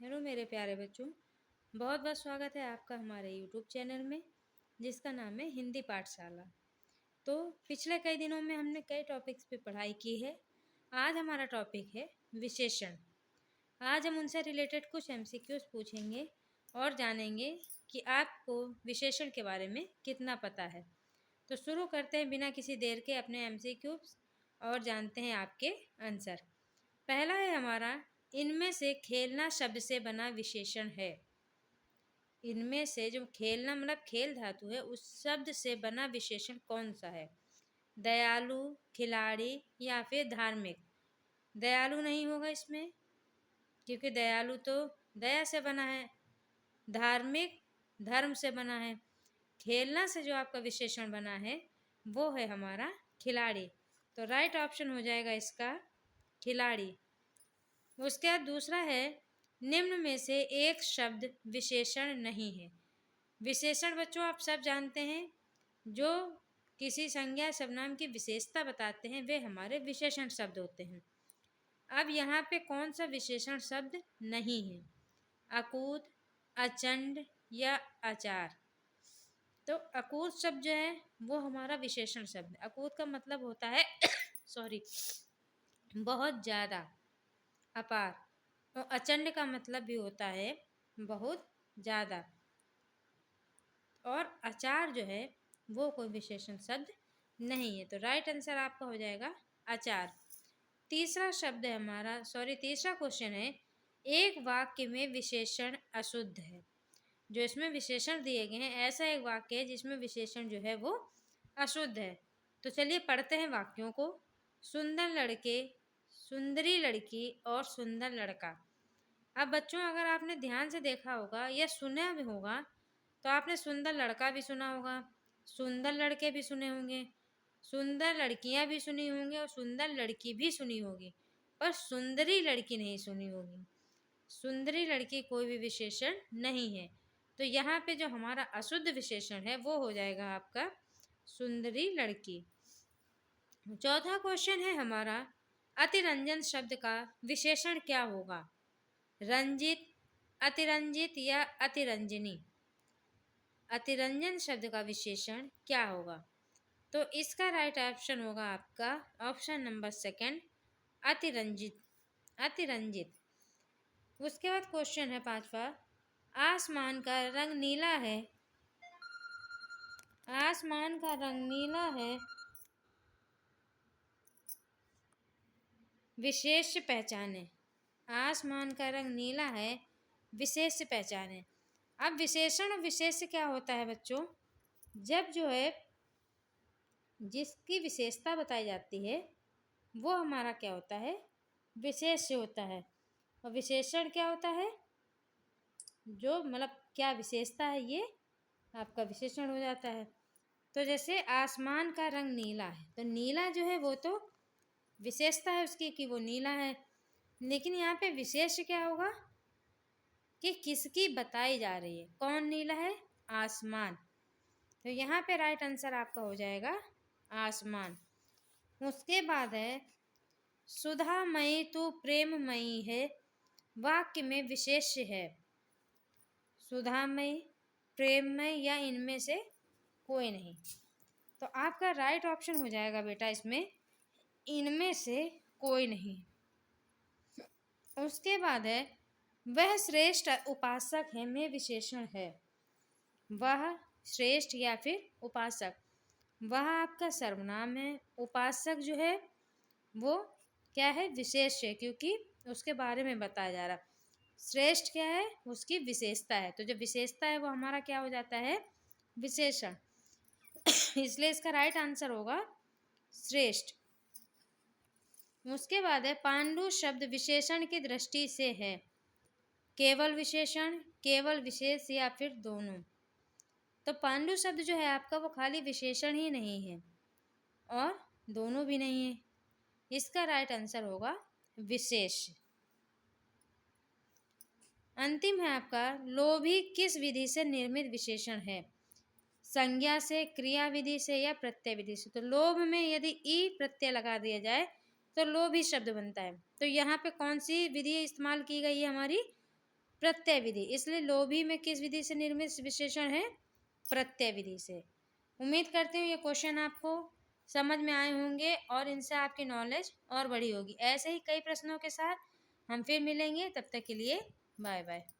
Hello मेरे प्यारे बच्चों, बहुत बहुत स्वागत है आपका हमारे यूट्यूब चैनल में जिसका नाम है हिंदी पाठशाला। तो पिछले कई दिनों में हमने कई टॉपिक्स पे पढ़ाई की है। आज हमारा टॉपिक है विशेषण। आज हम उनसे रिलेटेड कुछ एमसीक्यूज पूछेंगे और जानेंगे कि आपको विशेषण के बारे में कितना पता है। तो शुरू करते हैं बिना किसी देर के अपने एमसीक्यूज और जानते हैं आपके आंसर। पहला है हमारा, इनमें से खेलना शब्द से बना विशेषण है। इनमें से जो खेलना मतलब खेल धातु है उस शब्द से बना विशेषण कौन सा है? दयालु, खिलाड़ी या फिर धार्मिक। दयालु नहीं होगा इसमें क्योंकि दयालु तो दया से बना है। धार्मिक धर्म से बना है। खेलना से जो आपका विशेषण बना है वो है हमारा खिलाड़ी। तो राइट ऑप्शन हो जाएगा इसका खिलाड़ी। उसके बाद दूसरा है, निम्न में से एक शब्द विशेषण नहीं है। विशेषण बच्चों आप सब जानते हैं, जो किसी संज्ञा सर्वनाम की विशेषता बताते हैं वे हमारे विशेषण शब्द होते हैं। अब यहाँ पे कौन सा विशेषण शब्द नहीं है? अकूत, अचंड या आचार। तो अकूत शब्द जो है वो हमारा विशेषण शब्द है। अकूत का मतलब होता है सॉरी बहुत ज़्यादा, अपार। और अचंड का मतलब भी होता है बहुत ज़्यादा। और आचार जो है वो कोई विशेषण शब्द नहीं है। तो राइट आंसर आपका हो जाएगा आचार। तीसरा शब्द है हमारा तीसरा क्वेश्चन है, एक वाक्य में विशेषण अशुद्ध है। जो इसमें विशेषण दिए गए हैं ऐसा एक वाक्य है जिसमें विशेषण जो है वो अशुद्ध है। तो चलिए पढ़ते हैं वाक्यों को। सुंदर लड़के, सुंदरी लड़की और सुंदर लड़का। अब बच्चों अगर आपने ध्यान से देखा होगा या सुना भी होगा तो आपने सुंदर लड़का भी सुना होगा, सुंदर लड़के भी सुने होंगे, सुंदर लड़कियां भी सुनी होंगी और सुंदर लड़की भी सुनी होगी, पर सुंदरी लड़की नहीं सुनी होगी। सुंदरी लड़की कोई भी विशेषण नहीं है। तो यहाँ पे जो हमारा अशुद्ध विशेषण है वो हो जाएगा आपका सुंदरी लड़की। चौथा क्वेश्चन है हमारा, अतिरंजन शब्द का विशेषण क्या होगा? रंजित, अतिरंजित या अतिरंजनी। अतिरंजन शब्द का विशेषण क्या होगा? तो इसका राइट ऑप्शन होगा आपका ऑप्शन नंबर सेकंड, अतिरंजित। अतिरंजित। उसके बाद क्वेश्चन है पांचवा, आसमान का रंग नीला है। आसमान का रंग नीला है, विशेष पहचाने। आसमान का रंग नीला है, विशेष पहचाने। अब विशेषण और विशेष क्या होता है बच्चों? जब जो है जिसकी विशेषता बताई जाती है वो हमारा क्या होता है? विशेष होता है। और विशेषण क्या होता है? जो मतलब क्या विशेषता है ये आपका विशेषण हो जाता है। तो जैसे आसमान का रंग नीला है तो नीला जो है वो तो विशेषता है उसकी कि वो नीला है, लेकिन यहाँ पे विशेष क्या होगा कि किसकी बताई जा रही है। कौन नीला है? आसमान। तो यहाँ पे राइट आंसर आपका हो जाएगा आसमान। उसके बाद है, सुधामयी तू प्रेममयी है, वाक्य में विशेष है। सुधामयी, प्रेममयी या इनमें से कोई नहीं। तो आपका राइट ऑप्शन हो जाएगा बेटा इसमें इनमें से कोई नहीं। उसके बाद है, वह श्रेष्ठ उपासक है में विशेषण है। वह श्रेष्ठ या फिर उपासक। वह आपका सर्वनाम है, उपासक जो है वो क्या है? विशेष है, क्योंकि उसके बारे में बताया जा रहा। श्रेष्ठ क्या है? उसकी विशेषता है। तो जो विशेषता है वो हमारा क्या हो जाता है? विशेषण। इसलिए इसका राइट आंसर होगा श्रेष्ठ। उसके बाद है, पांडु शब्द विशेषण की दृष्टि से है। केवल विशेषण, केवल विशेष या फिर दोनों। तो पांडु शब्द जो है आपका वो खाली विशेषण ही नहीं है और दोनों भी नहीं है। इसका राइट आंसर होगा विशेष। अंतिम है आपका, लोभी किस विधि से निर्मित विशेषण है? संज्ञा से, क्रिया विधि से या प्रत्यय विधि से। तो लोभ में यदि ई प्रत्यय लगा दिया जाए तो लोभी शब्द बनता है। तो यहाँ पे कौन सी विधि इस्तेमाल की गई है हमारी? प्रत्यय विधि, इसलिए लोभी में किस विधि से निर्मित विशेषण है? प्रत्यय विधि से। उम्मीद करती हूँ ये क्वेश्चन आपको समझ में आए होंगे और इनसे आपकी नॉलेज और बड़ी होगी। ऐसे ही कई प्रश्नों के साथ हम फिर मिलेंगे, तब तक के लिए बाय बाय।